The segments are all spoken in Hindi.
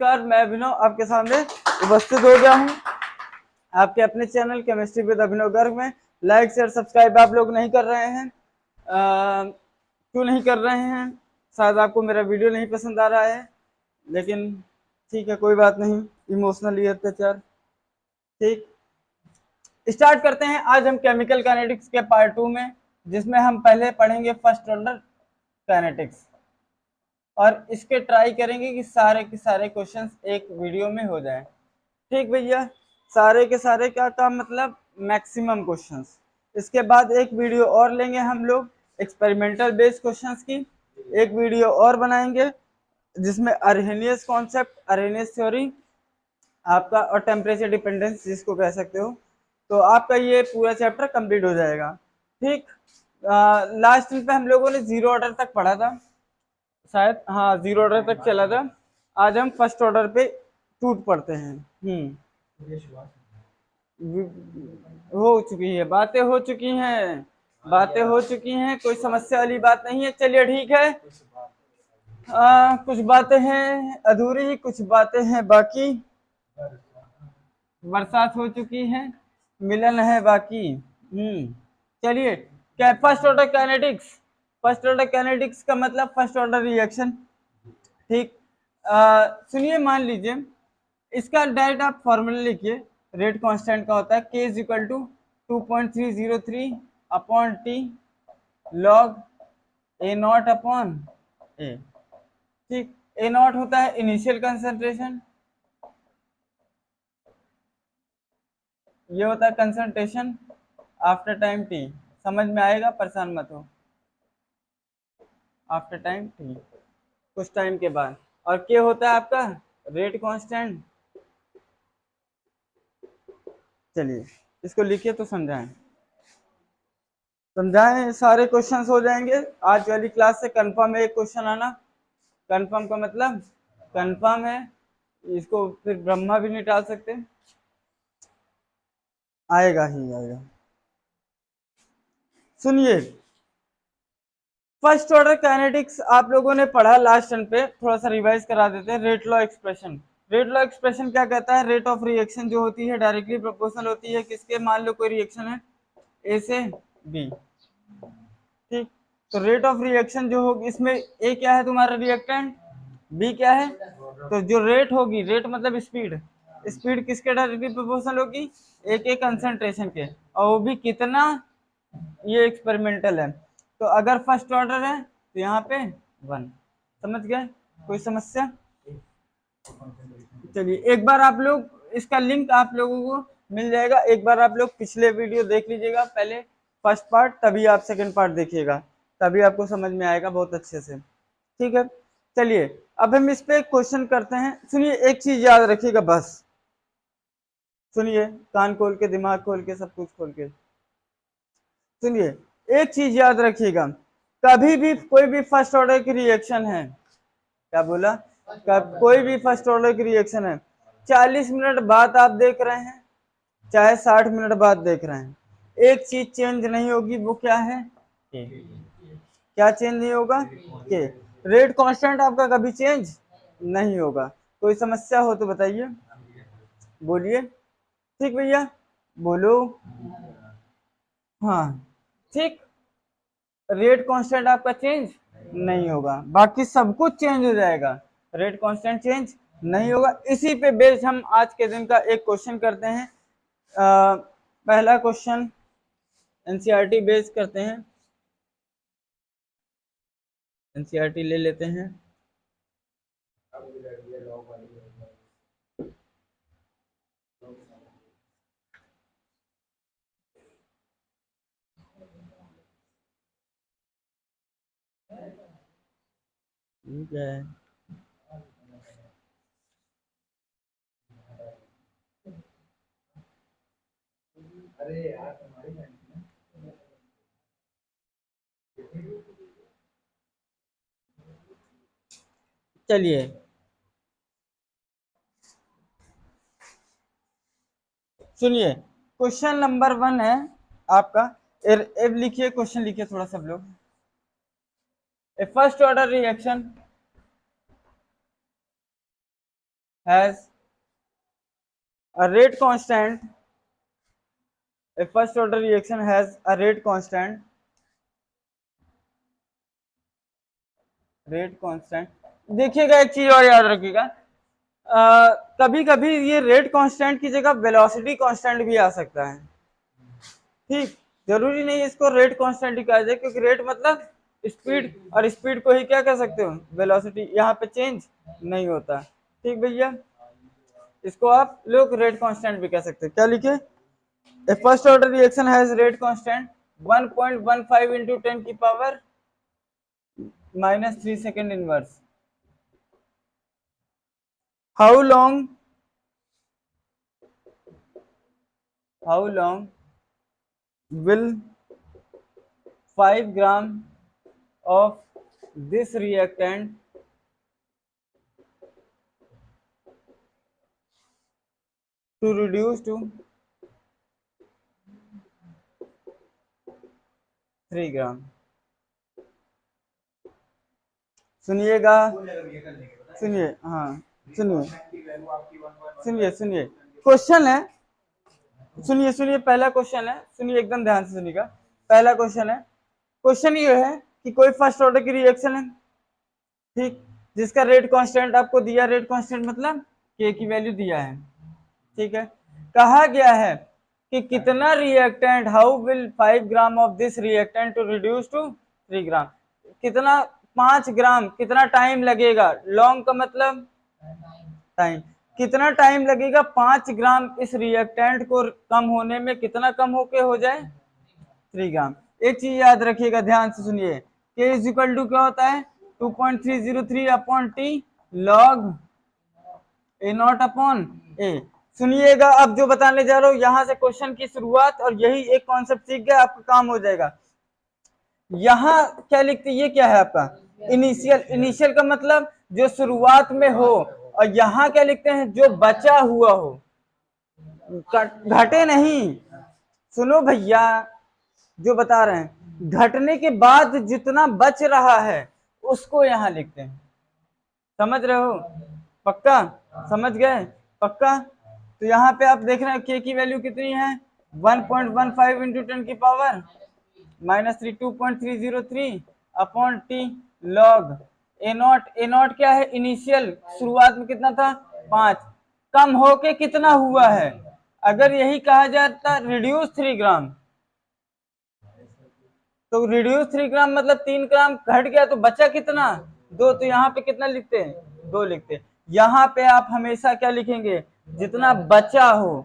नमस्कार, मैं अभिनव आपके सामने उपस्थित हो गया हूँ आपके अपने चैनल केमिस्ट्री विद अभिनव गर्ग में। लाइक शेयर सब्सक्राइब आप लोग नहीं कर रहे हैं, क्यों नहीं कर रहे हैं? शायद आपको मेरा वीडियो नहीं पसंद आ रहा है, लेकिन ठीक है, कोई बात नहीं। इमोशनली अत्याचार। ठीक, स्टार्ट करते हैं। आज हम केमिकल काइनेटिक्स के पार्ट 2 में, जिसमें हम पहले पढ़ेंगे फर्स्ट ऑर्डर काइनेटिक्स और इसके ट्राई करेंगे कि सारे के सारे क्वेश्चंस एक वीडियो में हो जाए। ठीक भैया, सारे के सारे का मतलब मैक्सिमम क्वेश्चंस। इसके बाद एक वीडियो और लेंगे हम लोग एक्सपेरिमेंटल बेस्ड क्वेश्चंस की, एक वीडियो और बनाएंगे जिसमें अरहेनियस कॉन्सेप्ट, अरहेनियस थ्योरी आपका और टेम्परेचर डिपेंडेंस जिसको कह सकते हो, तो आपका ये पूरा चैप्टर कंप्लीट हो जाएगा। ठीक, लास्ट पे हम लोगों ने जीरो ऑर्डर तक पढ़ा था शायद, हाँ जीरो ऑर्डर तक चला था। आज हम फर्स्ट ऑर्डर पे टूट पड़ते हैं। हो चुकी है, बातें हो चुकी हैं, बातें हो चुकी हैं, कोई समस्या वाली बात नहीं है। चलिए ठीक है, कुछ बातें हैं अधूरी, कुछ बातें हैं बाकी। बरसात हो चुकी है, मिलन है बाकी। चलिए, क्या first order kinetics? First order kinetics का मतलब फर्स्ट ऑर्डर रिएक्शन। ठीक, सुनिए, मान लीजिए इसका डायरेक्ट आप फॉर्मूला लिखिए। रेट कांस्टेंट का होता है K is equal to 2.303 upon t log a not upon a. ठीक, ए नॉट होता है इनिशियल कंसंट्रेशन, ये होता है कंसंट्रेशन आफ्टर टाइम टी। समझ में आएगा, परेशान मत हो। आफ्टर टाइम टी, कुछ टाइम के बाद। और के होता है आपका रेट कांस्टेंट। चलिए इसको लिखिए तो समझाएं, सारे क्वेश्चंस हो जाएंगे। आज वाली क्लास से कंफर्म है एक क्वेश्चन आना। कंफर्म का मतलब कंफर्म है, इसको फिर ब्रह्मा भी नहीं टाल सकते, आएगा ही आएगा। सुनिए, फर्स्ट ऑर्डर काइनेटिक्स आप लोगों ने पढ़ा लास्ट टर्न पे, थोड़ा सा रिवाइज करा देते हैं। Rate law expression, rate law expression क्या कहता है? रेट ऑफ रिएक्शन जो होती है डायरेक्टली प्रोपोर्शनल होती है किसके? मान लो कोई रिएक्शन है ए से बी। ठीक, तो रेट ऑफ रिएक्शन जो होगी, इसमें ए क्या है तुम्हारा रिएक्टेंट, बी क्या है, तो जो रेट होगी, रेट मतलब स्पीड, स्पीड किसके डायरेक्टली प्रोपोर्शनल होगी? ए के कंसंट्रेशन के, और वो भी कितना? ये एक्सपेरिमेंटल है, तो अगर फर्स्ट ऑर्डर है तो यहाँ पे 1। समझ गए? कोई समस्या? चलिए, एक बार आप लोग इसका लिंक आप लोगों को मिल जाएगा, एक बार आप लोग पिछले वीडियो देख लीजिएगा, पहले फर्स्ट पार्ट, तभी आप सेकंड पार्ट देखिएगा, तभी आपको समझ में आएगा बहुत अच्छे से। ठीक है, चलिए अब हम इस पे क्वेश्चन करते हैं। सुनिए, एक चीज याद रखिएगा बस, सुनिए, कान खोल के, दिमाग खोल के, सब कुछ खोल के सुनिए। एक चीज याद रखिएगा, कभी भी कोई भी फर्स्ट ऑर्डर की रिएक्शन है, क्या बोला? कोई भी फर्स्ट ऑर्डर की रिएक्शन है, 40 मिनट बाद आप देख रहे हैं चाहे 60 मिनट बाद देख रहे हैं, एक चीज चेंज नहीं होगी, वो क्या है? के। क्या चेंज नहीं होगा? के। रेट कांस्टेंट आपका कभी चेंज नहीं होगा। कोई समस्या हो तो बताइए, बोलिए। ठीक भैया, बोलो। हाँ ठीक, रेट कांस्टेंट आपका चेंज नहीं होगा, बाकी सब कुछ चेंज हो जाएगा, रेट कांस्टेंट चेंज नहीं होगा। इसी पे बेस्ड हम आज के दिन का एक क्वेश्चन करते हैं। पहला क्वेश्चन एनसीईआरटी बेस्ड करते हैं, एनसीईआरटी ले लेते हैं। ठीक है, चलिए सुनिए, क्वेश्चन नंबर 1 है आपका। अब लिखिए, क्वेश्चन लिखिए थोड़ा सब लोग। A first order reaction, has a rate constant, a first order reaction has a rate constant, rate constant. देखिएगा एक चीज और याद रखिएगा, कभी कभी ये रेट कांस्टेंट की जगह वेलोसिटी कांस्टेंट भी आ सकता है। ठीक, जरूरी नहीं इसको रेट कांस्टेंट ही कहा जाए, क्योंकि रेट मतलब स्पीड, और स्पीड को ही क्या कह सकते हो, वेलोसिटी, यहाँ पे चेंज नहीं होता। ठीक भैया, इसको आप लोग रेट कांस्टेंट भी कह सकते हैं। क्या लिखे, a first order reaction has rate constant 1.15 into 10 की power -3 second inverse. How long will 5 gram of this reactant to reduce to 3 ग्राम। सुनिएगा, सुनिए, हाँ सुनिए, सुनिए क्वेश्चन है, सुनिए पहला क्वेश्चन है, सुनिए एकदम ध्यान से सुनिएगा। पहला क्वेश्चन है, क्वेश्चन ये है कि कोई फर्स्ट ऑर्डर की रिएक्शन है, ठीक, जिसका रेट कांस्टेंट आपको दिया, रेट कांस्टेंट मतलब के की वैल्यू दिया है, ठीक है। कहा गया है कि कितना reactant, how will 5 gram of this reactant to reduce to 3 gram, कितना 5 ग्राम, कितना टाइम लगेगा, लॉन्ग का मतलब टाइम, कितना टाइम लगेगा 5 ग्राम इस रिएक्टेंट को कम होने में, कितना कम होके हो जाए 3 ग्राम। एक चीज याद रखिएगा, ध्यान से सुनिए, के इज इक्वल टू क्या होता है, 2.303 upon t log a not upon a. सुनिएगा, अब जो बताने जा रहा हूं यहां से क्वेश्चन की शुरुआत, और यही एक कॉन्सेप्ट सीख गया आपका काम हो जाएगा। यहाँ क्या लिखते, ये क्या है आपका इनिशियल, इनिशियल का मतलब जो शुरुआत में हो, और यहाँ क्या लिखते हैं, जो बचा हुआ हो, घटे नहीं। सुनो भैया, जो बता रहे हैं, घटने के बाद जितना बच रहा है उसको यहाँ लिखते हैं। समझ रहे हो, पक्का समझ गए, पक्का। तो यहाँ पे आप देख रहे हैं के की वैल्यू कितनी है, 1.15 इंटू 10 की power -3, 2.303 upon t log a not. A not क्या है, इनिशियल, शुरुआत में कितना था 5, कम होके कितना हुआ है। अगर यही कहा जाता रिड्यूस 3 ग्राम, तो रिड्यूस 3 ग्राम मतलब 3 ग्राम घट गया, तो बचा कितना 2, तो यहाँ पे कितना लिखते हैं 2 लिखते हैं। यहाँ पे आप हमेशा क्या लिखेंगे, जितना बचा हो,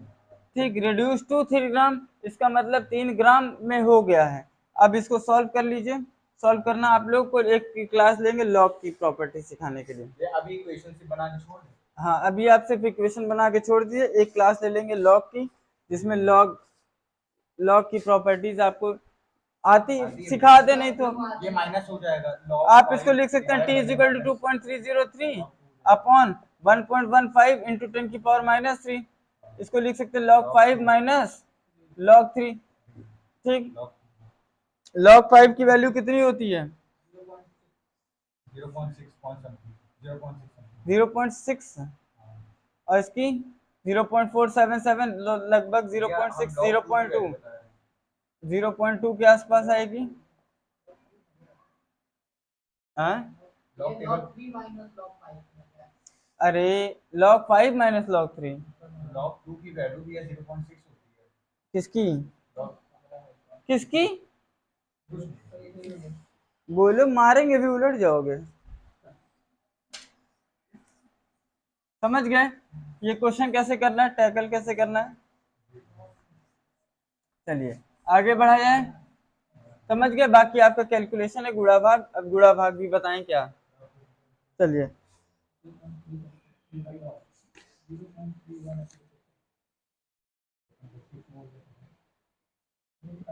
ठीक, रिड्यूस टू 3 ग्राम, इसका मतलब 3 ग्राम में हो गया है। अब इसको सॉल्व कर लीजिए, सॉल्व करना आप लोग को एक क्लास लेंगे लॉग की प्रॉपर्टी सिखाने के लिए। अभी इक्वेशन से बना के छोड़, हाँ अभी आप सिर्फ इक्वेशन बना के छोड़ दिए, एक क्लास ले लेंगे लॉग की, जिसमें लॉग की प्रॉपर्टीज आपको आती सिखा दे, नहीं तो ये माइनस हो जाएगा। आप इसको लिख सकते हैं t is equal to 2.303 upon 1.15 into 10 की पावर -3, इसको लिख सकते हैं log 5 माइनस log 3। ठीक, log 5 की वैल्यू कितनी होती है 0.6, और इसकी 0.477, लगभग 0.6, 0.2, 0.2 के आसपास आएगी। हाँ अरे log 5 माइनस log 3, log 2 की वैल्यू भी 0.6 होती है। किसकी किसकी बोलो, मारेंगे भी, उलट जाओगे। समझ गए ये क्वेश्चन कैसे करना है, टैकल कैसे करना है। चलिए आगे बढ़ा जाए, समझ गए। बाकी आपका कैलकुलेशन है गुणा भाग, अब गुणा भाग भी बताएं क्या। चलिए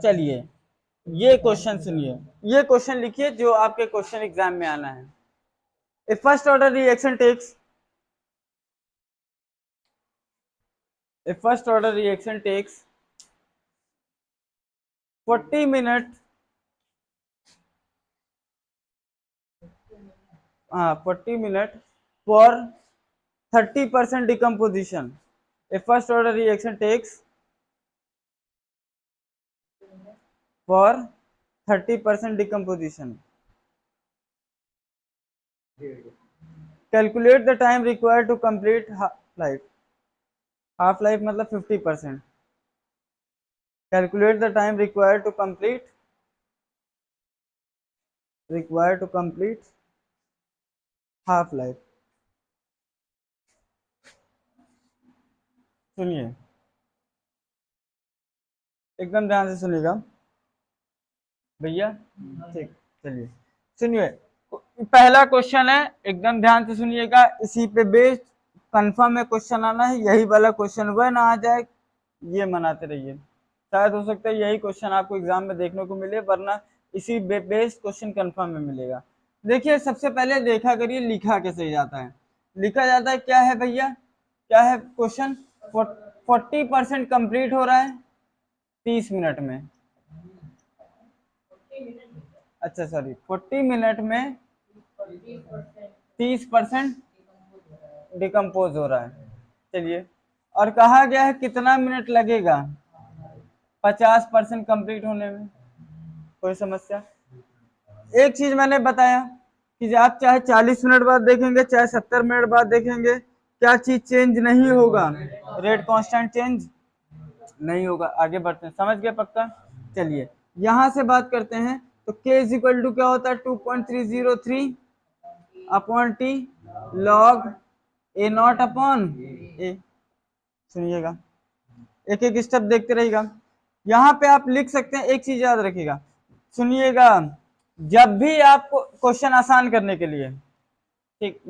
चलिए ये क्वेश्चन सुनिए, ये क्वेश्चन लिखिए जो आपके क्वेश्चन एग्जाम में आना है। A first order reaction takes, a first order reaction takes 40 minute, हाँ 40 minute for 30% decomposition. A first order reaction takes for 30% decomposition. Calculate the time required to complete half-life. Half-life मतलब 50%. Calculate the time required to complete half-life. सुनिए, एकदम ध्यान से सुनिएगा भैया। ठीक, चलिए सुनिए, पहला क्वेश्चन है, एकदम ध्यान से सुनिएगा, इसी पे बेस्ड कंफर्म में क्वेश्चन आना है। यही वाला क्वेश्चन वह ना आ जाए, ये मनाते रहिए। शायद हो सकता है यही क्वेश्चन आपको एग्जाम में देखने को मिले, वरना इसी बेस्ड क्वेश्चन कंफर्म में मिलेगा। देखिए, सबसे पहले देखा करिए लिखा कैसे जाता है। लिखा जाता है क्या है भैया, क्या है क्वेश्चन, 40% कंप्लीट हो रहा है 30 मिनट में। अच्छा सॉरी, 40 मिनट में 30% डिकम्पोज हो रहा है। चलिए, और कहा गया है कितना मिनट लगेगा 50% कंप्लीट होने में। कोई समस्या? एक चीज मैंने बताया कि आप चाहे 40 मिनट बाद देखेंगे, चाहे 70 मिनट बाद देखेंगे, क्या चीज चेंज नहीं होगा, रेट कांस्टेंट चेंज नहीं होगा। आगे बढ़ते हैं, समझ गए पक्का? चलिए यहां से बात करते हैं, तो k इज इक्वल टू क्या होता है, 2.303 upon t log a not upon a. सुनिएगा, एक एक स्टेप देखते रहिएगा। यहाँ पे आप लिख सकते हैं, एक चीज याद रखिएगा, सुनिएगा, जब भी आपको क्वेश्चन आसान करने के लिए, ठीक,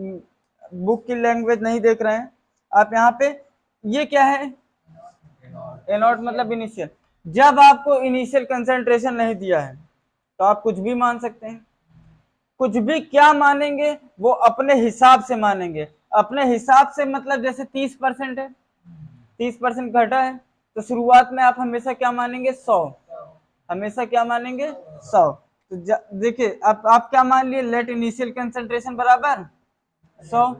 बुक की लैंग्वेज नहीं देख रहे हैं आप, यहाँ पे ये क्या है, ए नॉट मतलब इनिशियल। जब आपको इनिशियल कंसंट्रेशन नहीं दिया है तो आप कुछ भी मान सकते हैं। कुछ भी क्या मानेंगे, वो अपने हिसाब से मानेंगे। अपने हिसाब से मतलब जैसे 30% है, 30% घटा है, तो शुरुआत में आप हमेशा क्या मानेंगे, 100। हमेशा क्या मानेंगे, 100। तो देखिए आप क्या मान लिए, लेट इनिशियल कंसंट्रेशन बराबर 100।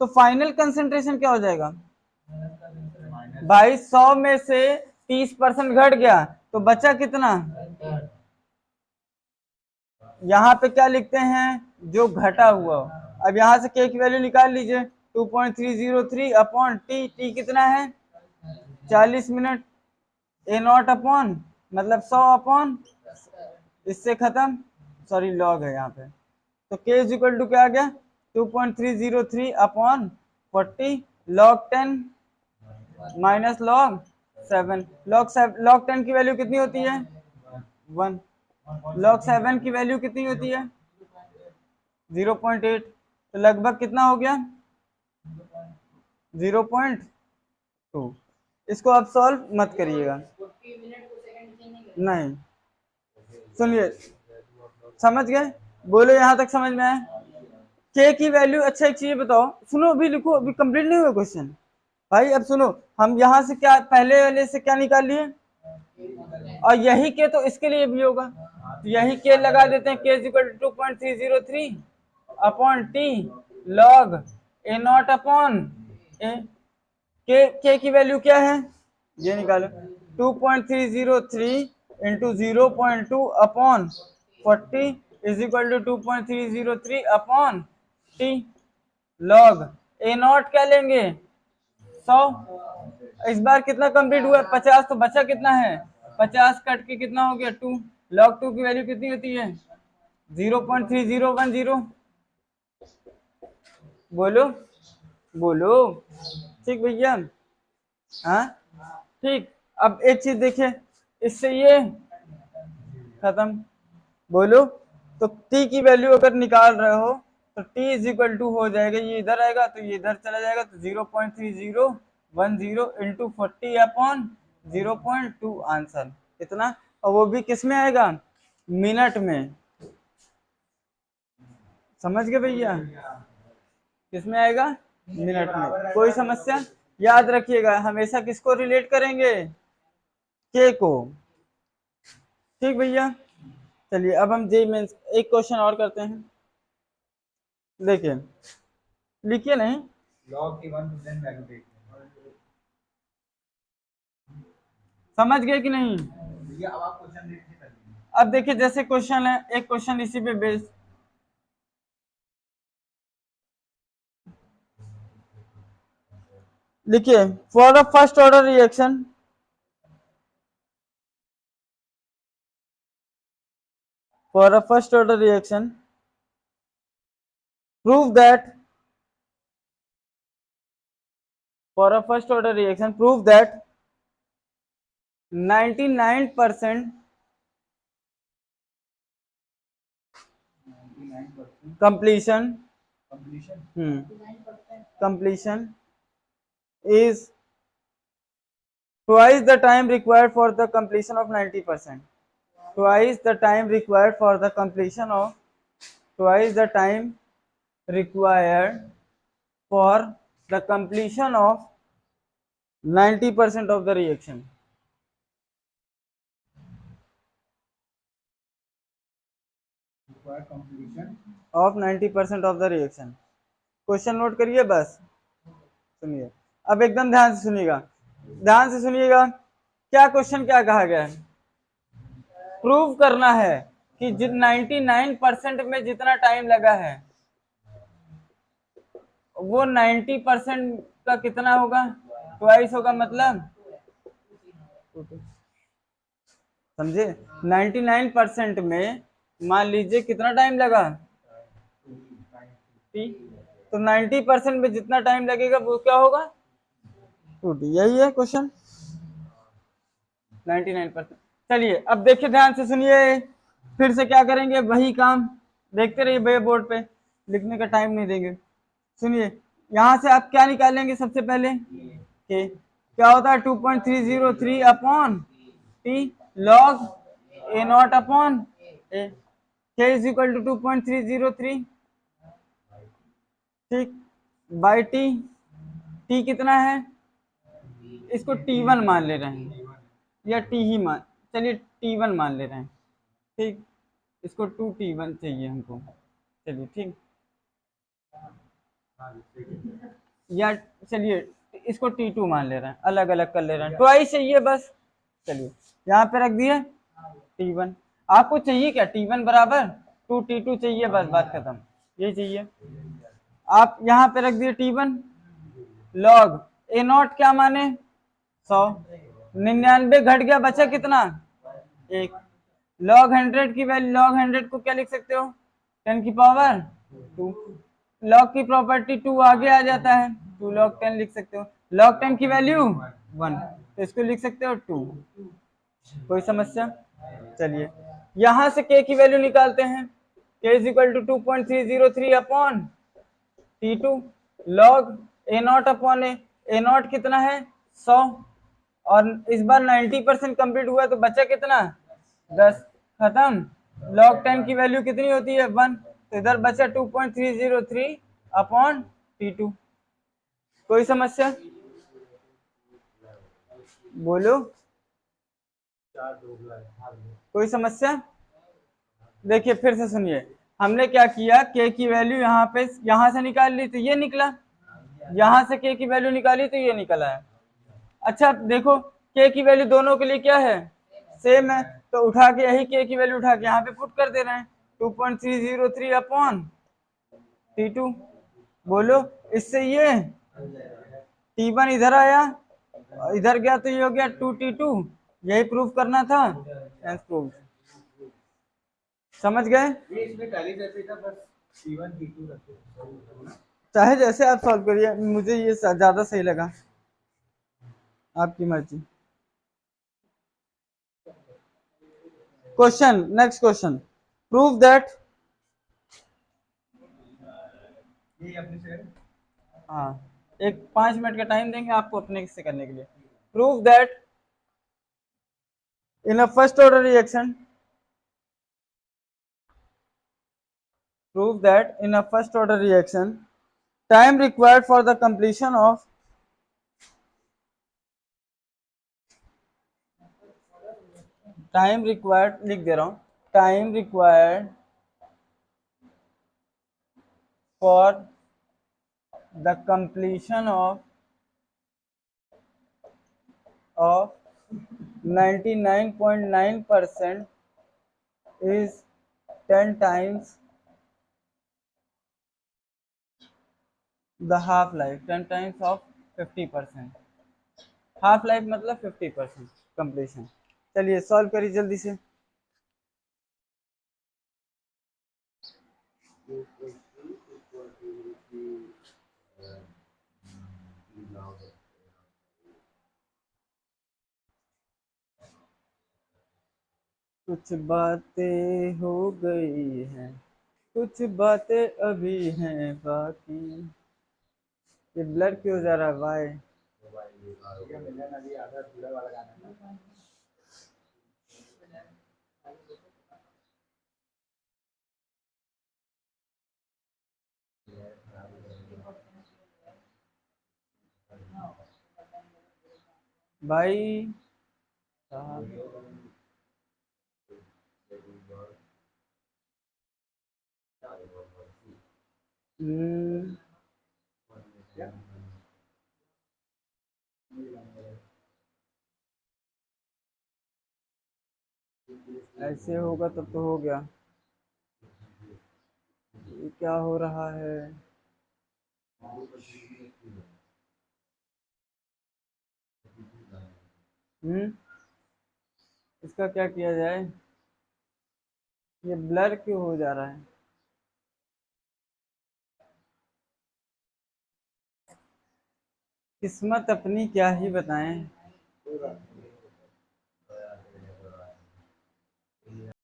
तो फाइनल कंसंट्रेशन क्या हो जाएगा भाई, 100 में से 30% घट गया तो बचा कितना। यहाँ पे क्या लिखते हैं, जो घटा हुआ। अब यहाँ से k की वैल्यू निकाल लीजिए, 2.303 अपॉन टी, टी कितना है 40 मिनट, ए नॉट अपॉन मतलब 100 अपॉन, इससे खत्म, सॉरी लॉग है यहाँ पे, तो k इज इक्वल टू क्या आ गया, 2.303 upon 40 log 10 minus log 7। Log 10 की वैल्यू कितनी होती है 1। लॉग 7 की वैल्यू कितनी होती है 0.8। तो लगभग कितना हो गया 0.2। इसको आप सॉल्व मत करिएगा, नहीं, सुनिए, समझ गए, बोलो यहाँ तक समझ में आया। के की वैल्यू, अच्छा एक चीज बताओ, सुनो, अभी लिखो, अभी कंप्लीट नहीं हुआ क्वेश्चन भाई। अब सुनो, हम यहाँ से क्या पहले वाले से क्या निकाल लिए, और यही के तो इसके लिए भी होगा, तो यही के लगा देते हैं, K is equal to 2.303 upon t log a not upon a. K की वैल्यू क्या है, ये निकालो, 2.303 into 0.2 upon 40 is equal to 2.303 upon t log a not क्या लेंगे 100। इस बार कितना कंप्लीट हुआ 50, तो बचा कितना है 50 कट के कितना हो गया 2। लॉग 2 की वैल्यू कितनी होती है 0.3010। बोलो बोलो, ठीक भैया, हाँ ठीक। अब एक चीज देखिए, इससे ये खत्म, बोलो, तो t की वैल्यू अगर निकाल रहे हो तो t इज इक्वल टू हो जाएगा, ये इधर आएगा तो ये इधर चला जाएगा, तो 0.3010 इंटू 40 अपॉन 0.2 आंसर कितना, और वो भी किस में आएगा मिनट में। समझ गए भैया, किस में आएगा मिनट में। कोई समस्या? याद रखिएगा, हमेशा किसको रिलेट करेंगे, के को, ठीक भैया। चलिए अब हम जे मेंस एक क्वेश्चन और करते हैं। देखिए, लिखिए नहीं, log की 1 to then वैल्यू देखते समझ गए कि नहीं? हैं भैया। अब आप क्वेश्चन रीड कर लीजिए। अब देखिए जैसे क्वेश्चन है, एक क्वेश्चन इसी पे बेस्ड, लिखिए for a first order reaction, for a first order reaction, prove that for a first order reaction, prove that 99% 99% completion completion completion is twice the time required for the completion of 90%. Twice the time required for the completion of twice the time required for the completion of 90% of the reaction. Required completion Of 90% of the reaction. Question note करिए बस, सुनिए अब एकदम ध्यान से सुनिएगा, ध्यान से सुनिएगा। क्या क्वेश्चन क्या कहा गया है? प्रूव करना है कि 99% में जितना टाइम लगा है वो 90% का कितना होगा? ट्वाइस होगा, मतलब समझे? 99% में मान लीजिए कितना टाइम लगा? टी। तो 90% में जितना टाइम लगेगा वो क्या होगा? 2t। यही है क्वेश्चन, 99%। चलिए अब देखिए ध्यान से सुनिए, फिर से क्या करेंगे, वही काम देखते रहिए भैया, बोर्ड पे लिखने का टाइम नहीं देंगे। सुनिए यहाँ से आप क्या निकालेंगे सबसे पहले? के क्या होता है? 2.303 upon t log a not upon a, K is equal to 2.303, ठीक, बाई टी। टी कितना है? इसको T1 मान ले रहे हैं या टी ही मान, चलिए T1 मान ले रहे हैं, ठीक। इसको 2T1 चाहिए हमको, चलिए ठीक, या चलिए इसको T2 मान ले रहे हैं, अलग अलग कर ले रहे हैं, ट्वाइस चाहिए बस। चलिए यहाँ पे रख दिए T1। आपको चाहिए क्या? T1 बराबर 2T2 चाहिए, बस बात खत्म, ये चाहिए। आप यहाँ पे रख दिए T1 लॉग ए नॉट क्या माने? 100, 99 घट गया, बचा कितना? 1। लॉग 100 की वैल्यू, लॉग 100 को क्या लिख सकते हो? 10 की पावर 2। लॉग की प्रॉपर्टी 2 आगे आ जाता है, 2 लॉग 10 लिख सकते हो। लॉग 10 की वैल्यू 1, तो इसको लिख सकते हो 2। कोई समस्या? चलिए यहां से k की वैल्यू निकालते हैं, k is equal to 2.303 upon T2 log a not upon a naught कितना है? 100, और इस बार 90% कंप्लीट हुआ तो बचा कितना? 10। खत्म। लॉग 10 की वैल्यू कितनी होती है? 1, तो इधर बचा 2.303 अपॉन T2। कोई समस्या? बोलो, कोई समस्या? देखिए फिर से सुनिए, हमने क्या किया, k की वैल्यू यहाँ पे यहाँ से निकाल ली तो ये निकला, यहाँ से k की वैल्यू निकाली तो ये निकला है। अच्छा देखो k की वैल्यू दोनों के लिए क्या है? सेम है, तो उठा के यही k की वैल्यू उठा के यहाँ पे पुट कर दे रहे हैं, 2.303 अपॉन T2। बोलो, इससे ये T1 इधर आया, इधर गया तो ये हो गया 2T2, यही प्रूफ करना था, प्रूफ। समझ गए? ये इसमें टैली जैसे था, बस T1 T2 रखते। चाहे जैसे आप सॉल्व करिए, मुझे ये ज्यादा सही लगा, आपकी मर्जी। Question, next question, prove that, ये अपने से हाँ एक 5 मिनट का टाइम देंगे आपको अपने से करने के लिए। Prove that in a first order reaction, prove that in a first order reaction time required for the completion of time required, लिख दे रहा हूं, time required for the completion of 99.9% is 10 times the half life, 10 times of 50%। Half life मतलब 50% कंप्लीशन। चलिए सॉल्व करिए जल्दी से। कुछ बातें हो गई हैं, कुछ बातें अभी हैं बाकी। ये ब्लर क्यों जा रहा है भाई? ये मिलन अभी आधा पूरा वाला गाना था। भाई साहब, हम्म, ऐसे होगा तब तो हो गया। ये क्या हो रहा है? हम्म, इसका क्या किया जाए? ये ब्लर क्यों हो जा रहा है? किस्मत अपनी क्या ही बताएं।